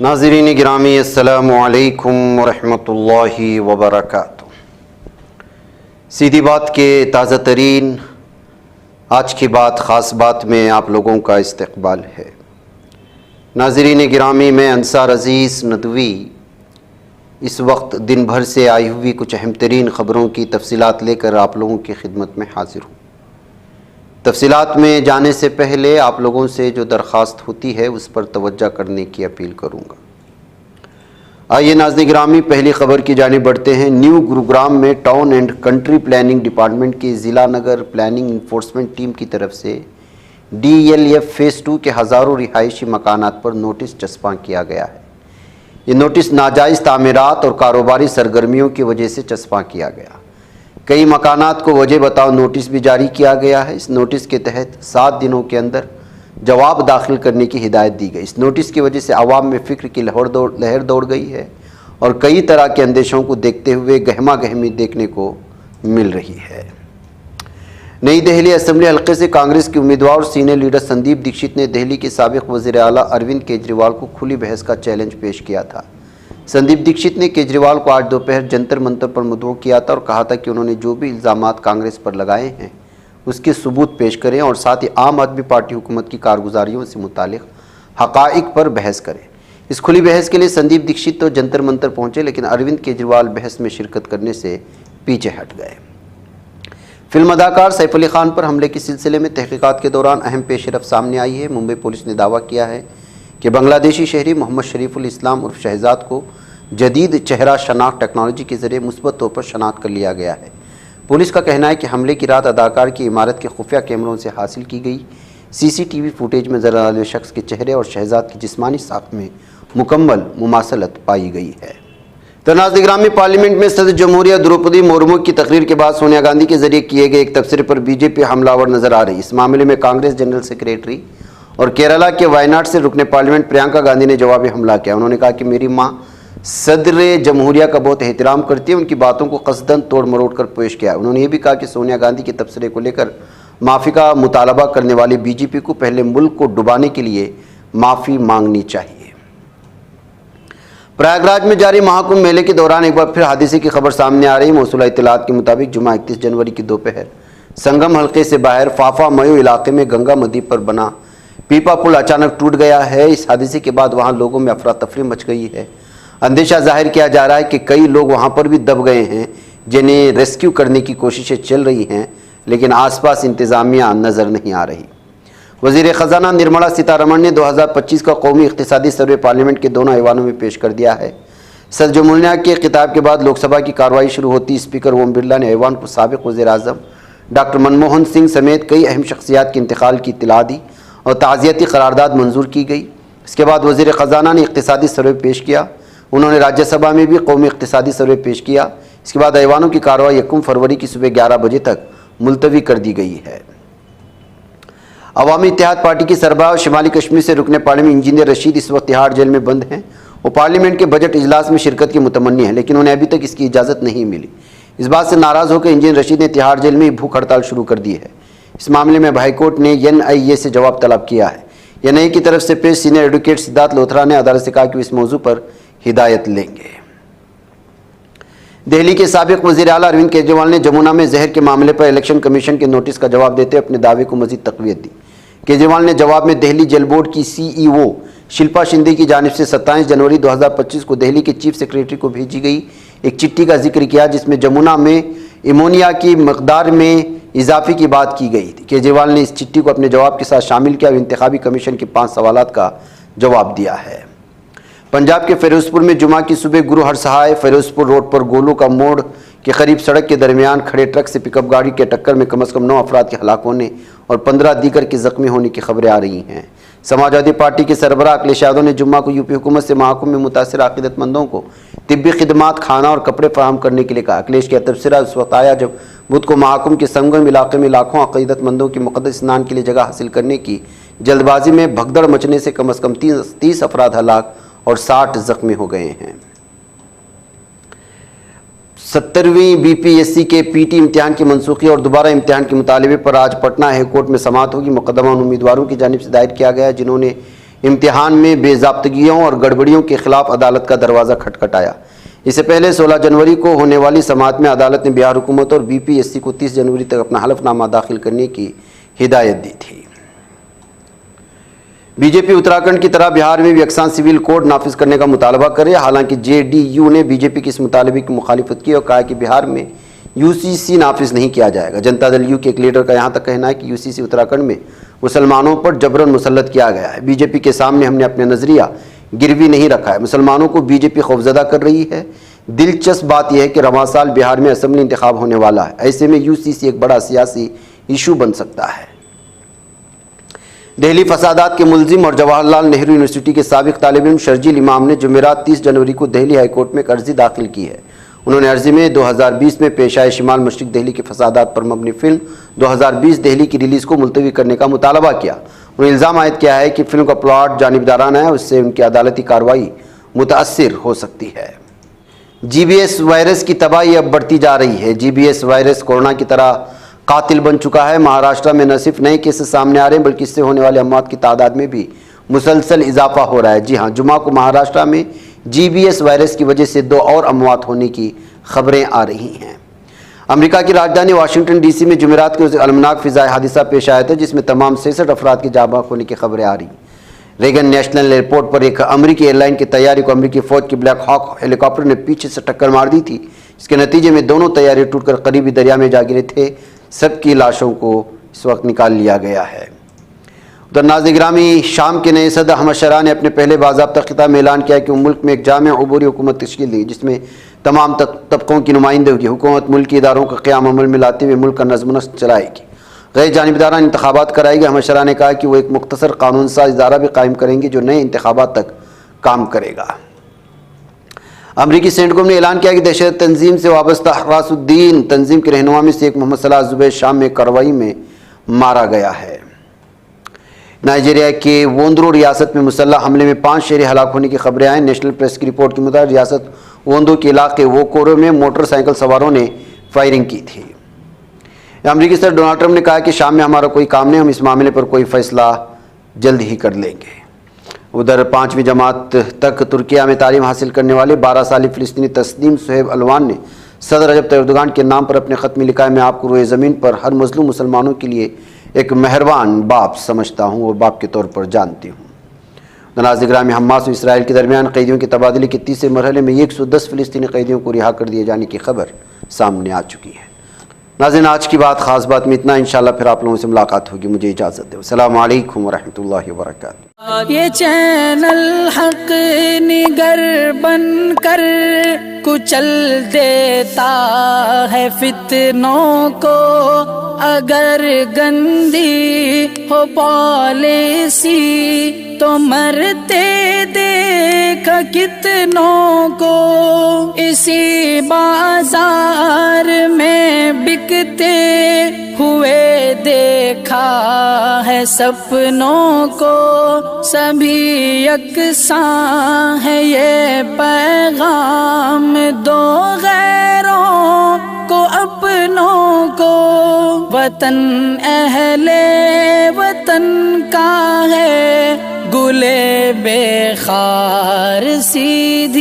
ناظرین گرامی السلام علیکم ورحمۃ اللہ وبرکاتہ۔ سیدھی بات کے تازہ ترین آج کی بات خاص بات میں آپ لوگوں کا استقبال ہے۔ ناظرین گرامی، میں انصار عزیز ندوی اس وقت دن بھر سے آئی ہوئی کچھ اہم ترین خبروں کی تفصیلات لے کر آپ لوگوں کی خدمت میں حاضر ہوں۔ تفصیلات میں جانے سے پہلے آپ لوگوں سے جو درخواست ہوتی ہے اس پر توجہ کرنے کی اپیل کروں گا۔ آئیے ناظرین گرامی، پہلی خبر کی جانب بڑھتے ہیں۔ نیو گروگرام میں town and country planning department کی ضلع نگر پلاننگ انفورسمنٹ ٹیم کی طرف سے DLF فیز 2 کے ہزاروں رہائشی مکانات پر نوٹس چسپاں کیا گیا ہے۔ یہ نوٹس ناجائز تعمیرات اور کاروباری سرگرمیوں کی وجہ سے چسپاں کیا گیا۔ کئی مکانات کو وجہ بتاؤ نوٹس بھی جاری کیا گیا ہے۔ اس نوٹس کے تحت 7 دنوں کے اندر جواب داخل کرنے کی ہدایت دی گئی۔ اس نوٹس کی وجہ سے عوام میں فکر کی لہر دوڑ گئی ہے اور کئی طرح کے اندیشوں کو دیکھتے ہوئے گہما گہمی دیکھنے کو مل رہی ہے۔ نئی دہلی اسمبلی حلقے سے کانگریس کے امیدوار اور سینئر لیڈر سندیپ دیکشت نے دہلی کے سابق وزیر اعلیٰ اروند کیجریوال کو کھلی بحث کا چیلنج پیش کیا تھا۔ سندیپ دیکشت نے کیجریوال کو آج دوپہر جنتر منتر پر مدعو کیا تھا اور کہا تھا کہ انہوں نے جو بھی الزامات کانگریس پر لگائے ہیں اس کے ثبوت پیش کریں اور ساتھ ہی عام آدمی پارٹی حکومت کی کارگزاریوں سے متعلق حقائق پر بحث کریں۔ اس کھلی بحث کے لیے سندیپ دیکشت تو جنتر منتر پہنچے، لیکن اروند کیجریوال بحث میں شرکت کرنے سے پیچھے ہٹ گئے۔ فلم اداکار سیف علی خان پر حملے کے سلسلے میں تحقیقات کے دوران اہم پیش رفت سامنے آئی ہے۔ ممبئی پولیس نے دعویٰ کیا ہے کہ بنگلہ دیشی شہری محمد شریف الاسلام عرف شہزاد کو جدید چہرہ شناخت ٹیکنالوجی کے ذریعے مثبت طور پر شناخت کر لیا گیا ہے۔ پولیس کا کہنا ہے کہ حملے کی رات اداکار کی عمارت کے خفیہ کیمروں سے حاصل کی گئی CCTV فوٹیج میں ذرا عالم شخص کے چہرے اور شہزاد کی جسمانی ساخت میں مکمل مماثلت پائی گئی ہے۔ تو ناظرین گرامی، پارلیمنٹ میں صدر جمہوریہ دروپدی مرمو کی تقریر کے بعد سونیا گاندھی کے ذریعے کیے گئے ایک تبصرے پر BJP حملہ آور نظر آ رہی۔ اس معاملے میں کانگریس جنرل سیکریٹری اور کیرالہ کے وائناڈ سے رکن پارلیمنٹ پرینکا گاندھی نے جوابی حملہ کیا۔ انہوں نے کہا کہ میری ماں صدر جمہوریہ کا بہت احترام کرتی ہے، ان کی باتوں کو قصداً توڑ مروڑ کر پیش کیا۔ انہوں نے یہ بھی کہا کہ سونیا گاندھی کے تبصرے کو لے کر معافی کا مطالبہ کرنے والی BJP کو پہلے ملک کو ڈبانے کے لیے معافی مانگنی چاہیے۔ پریاگ راج میں جاری مہاکمبھ میلے کے دوران ایک بار پھر حادثے کی خبر سامنے آ رہی۔ موصولہ اطلاعات کے مطابق جمعہ 31 جنوری کی دوپہر سنگم حلقے سے باہر فافا میو علاقے میں گنگا ندی پر بنا پیپا پل اچانک ٹوٹ گیا ہے۔ اس حادثے کے بعد وہاں لوگوں میں افراتفری مچ گئی ہے۔ اندیشہ ظاہر کیا جا رہا ہے کہ کئی لوگ وہاں پر بھی دب گئے ہیں جنہیں ریسکیو کرنے کی کوششیں چل رہی ہیں، لیکن آس پاس انتظامیہ نظر نہیں آ رہی۔ وزیر خزانہ نرملا سیتارمن نے 2025 کا قومی اقتصادی سروے پارلیمنٹ کے دونوں ایوانوں میں پیش کر دیا ہے۔ صدر جمہوریہ کے خطاب کے بعد لوک سبھا کی کارروائی شروع ہوتی اسپیکر اوم برلا نے ایوان کو سابق وزیر اعظم ڈاکٹر منموہن سنگھ سمیت کئی اہم شخصیات کے انتقال کی اطلاع دی اور تعزیتی قرارداد منظور کی گئی۔ اس کے بعد وزیر خزانہ نے اقتصادی سروے پیش کیا۔ انہوں نے راجیہ سبھا میں بھی قومی اقتصادی سروے پیش کیا۔ اس کے بعد ایوانوں کی کارروائی 1 فروری کی صبح 11 بجے تک ملتوی کر دی گئی ہے۔ عوامی اتحاد پارٹی کی سربراہ شمالی کشمیر سے رکن پارلیمنٹ انجینئر رشید اس وقت تہاڑ جیل میں بند ہیں۔ وہ پارلیمنٹ کے بجٹ اجلاس میں شرکت کی متمنی ہیں، لیکن انہیں ابھی تک اس کی اجازت نہیں ملی۔ اس بات سے ناراض ہو کر انجینئر رشید نے تہاڑ جیل میں بھوک ہڑتال شروع کر دی ہے۔ اس معاملے میں ہائی کورٹ نے NIA سے جواب طلب کیا ہے۔ NIA کی طرف سے پیش سینئر ایڈوکیٹ سدھارتھ لوتھرا نے عدالت سے کہا کہ وہ اس موضوع پر ہدایت لیں گے۔ دہلی کے سابق وزیر اعلیٰ اروند کیجریوال نے جمنا میں زہر کے معاملے پر الیکشن کمیشن کے نوٹس کا جواب دیتے ہوئے اپنے دعوے کو مزید تقویت دی۔ کیجریوال نے جواب میں دہلی جیل بورڈ کی CEO شلپا شندے کی جانب سے 27 جنوری 2025 کو دہلی کے چیف سیکریٹری کو بھیجی گئی ایک چٹھی کا ذکر کیا، جس میں جمنا میں امونیا کی مقدار میں اضافے کی بات کی گئی تھی۔ کیجریوال نے اس چٹھی کو اپنے جواب کے ساتھ شامل کیا اور انتخابی کمیشن کے 5 سوالات کا جواب دیا ہے۔ پنجاب کے فیروزپور میں جمعہ کی صبح گرو ہر سہائے فیروزپور روڈ پر گولو کا موڑ کے قریب سڑک کے درمیان کھڑے ٹرک سے پک اپ گاڑی کے ٹکر میں کم از کم 9 افراد کے ہلاک ہونے اور 15 دیگر کے زخمی ہونے کی خبریں آ رہی ہیں۔ سماجوادی پارٹی کے سربراہ اکھلیش یادو نے جمعہ کو UP حکومت سے مہاکمبھ میں متاثرہ عقیدت مندوں کو طبی خدمات، کھانا اور کپڑے فراہم کرنے کے لیے کہا۔ اکھلیش کا تبصرہ اس وقت آیا جب بدھ کو مہاکمبھ کے سنگم علاقے میں لاکھوں عقیدت مندوں کی مقدس اسنان کے لیے جگہ حاصل کرنے کی جلد بازی میں بھگدڑ مچنے سے کم از کم 30 افراد ہلاک اور 60 زخمی ہو گئے ہیں۔ 70ویں BPSC کے PT امتحان کی منسوخی اور دوبارہ امتحان کے مطالبے پر آج پٹنہ ہائی کورٹ میں سماعت ہوگی۔ مقدمہ ان امیدواروں کی جانب سے دائر کیا گیا ہے جنہوں نے امتحان میں بے ضابطگیوں اور گڑبڑیوں کے خلاف عدالت کا دروازہ کھٹکھٹایا۔ اس سے پہلے 16 جنوری کو ہونے والی سماعت میں عدالت نے بہار حکومت اور BPSC کو 30 جنوری تک اپنا حلف نامہ داخل کرنے کی ہدایت دی تھی۔ BJP اتراکھنڈ کی طرح بہار میں بھی یکساں سول کوڈ نافذ کرنے کا مطالبہ کرے، حالانکہ JDU نے BJP کی اس مطالبے کی مخالفت کی اور کہا کہ بہار میں UCC نافذ نہیں کیا جائے گا۔ جنتا دل یو کے ایک لیڈر کا یہاں تک کہنا ہے کہ UCC اتراکھنڈ میں مسلمانوں پر جبراً مسلط کیا گیا ہے۔ BJP کے سامنے ہم نے اپنا نظریہ گروی نہیں رکھا ہے، مسلمانوں کو BJP خوفزدہ کر رہی ہے۔ دلچسپ بات یہ ہے کہ رواں سال بہار میں اسمبلی انتخاب ہونے والا ہے، ایسے میں UCC ایک بڑا سیاسی ایشو بن سکتا ہے۔ دہلی فسادات کے ملزم اور جواہر لال نہرو یونیورسٹی کے سابق طالب علم شرجیل امام نے جمعرات 30 جنوری کو دہلی ہائی کورٹ میں ایک عرضی داخل کی ہے۔ انہوں نے عرضی میں 2020 میں پیش آئے شمال مشرق دہلی کے فسادات پر مبنی فلم 2020 دہلی کی ریلیز کو ملتوی کرنے کا مطالبہ کیا۔ انہوں نے الزام عائد کیا ہے کہ فلم کا پلاٹ جانبدارانہ ہے، اس سے ان کی عدالتی کارروائی متاثر ہو سکتی ہے۔ GBS وائرس کی تباہی اب بڑھتی جا رہی ہے۔ GBS وائرس کورونا کی طرح قاتل بن چکا ہے۔ مہاراشٹر میں نہ صرف نئے کیسز سامنے آ رہے ہیں بلکہ اس سے ہونے والے اموات کی تعداد میں بھی مسلسل اضافہ ہو رہا ہے۔ جی ہاں، جمعہ کو مہاراشٹر میں GBS وائرس کی وجہ سے 2 اور اموات ہونے کی خبریں آ رہی ہیں۔ امریکہ کی راجدھانی واشنگٹن DC میں جمعرات کو المناک فضائی حادثہ پیش آیا تھا جس میں تمام 66 افراد کے جاں بحق ہونے کی خبریں آ رہی ہیں۔ ریگن نیشنل ایئرپورٹ پر ایک امریکی ایئر لائن کی طیارے کو امریکی فوج کی بلیک ہاک ہیلی کاپٹر نے پیچھے سے ٹکر مار دی تھی، اس کے نتیجے میں دونوں طیارے ٹوٹ کر قریبی دریا میں جا گرے تھے۔ سب کی لاشوں کو اس وقت نکال لیا گیا ہے۔ ادھر ناظرین گرامی، شام کے نئے صدر احمد شرح نے اپنے پہلے باضابطہ خطاب میں اعلان کیا کہ وہ ملک میں ایک جامع عبوری حکومت تشکیل دیں جس میں تمام طبقوں کی نمائندگی حکومت ملکی اداروں کا قیام عمل میں لاتے ہوئے ملک کا نظم و نسق چلائے گی، غیر جانبدارانہ انتخابات کرائے گی۔ احمد شرح نے کہا کہ وہ ایک مختصر قانون ساز ادارہ بھی قائم کریں گے جو نئے انتخابات تک کام کرے گا۔ امریکی سینٹکم نے اعلان کیا کہ دہشت تنظیم سے وابستہ حراس الدین تنظیم کے رہنما میں سے ایک محمد صلاح زبیر شام میں کارروائی میں مارا گیا ہے۔ نائجیریا کے ووندرو ریاست میں مسلح حملے میں 5 شہری ہلاک ہونے کی خبریں آئیں۔ نیشنل پریس کی رپورٹ کے مطابق ریاست ووندو کے علاقے ووکورو میں موٹر سائیکل سواروں نے فائرنگ کی تھی۔ امریکی صدر ڈونلڈ ٹرمپ نے کہا کہ شام میں ہمارا کوئی کام نہیں، ہم اس معاملے پر کوئی فیصلہ جلد ہی کر لیں گے۔ ادھر 5ویں جماعت تک ترکیہ میں تعلیم حاصل کرنے والے 12 سالی فلسطینی تسنیم صہیب الوان نے صدر رجب طیب اردوغان کے نام پر اپنے خط میں لکھا ہے، میں آپ کو روئے زمین پر ہر مظلوم مسلمانوں کے لیے ایک مہربان باپ سمجھتا ہوں اور باپ کے طور پر جانتی ہوں۔ ناظرین گرامی، حماس و اسرائیل کے درمیان قیدیوں کے تبادلے کے تیسرے مرحلے میں 110 فلسطینی قیدیوں کو رہا کر دیے جانے کی خبر سامنے آ چکی ہے۔ ناظرین، آج کی خاص بات میں اتنا، انشاءاللہ پھر آپ لوگوں سے ملاقات ہوگی۔ مجھے اجازت دیں۔ السلام علیکم ورحمۃ اللہ وبرکاتہ۔ یہ چینل حق نگر بن کر کچل دیتا ہے فتنوں کو، اگر گندی ہو پالیسی تو مرتے دیکھا کتنوں کو، اسی بازار میں بکتے ہوئے دیکھا ہے سپنوں کو، سبھی یکساں ہے یہ پیغام دو غیروں کو اپنوں کو، وطن اہل وطن کا ہے گلے بے خار سیدھی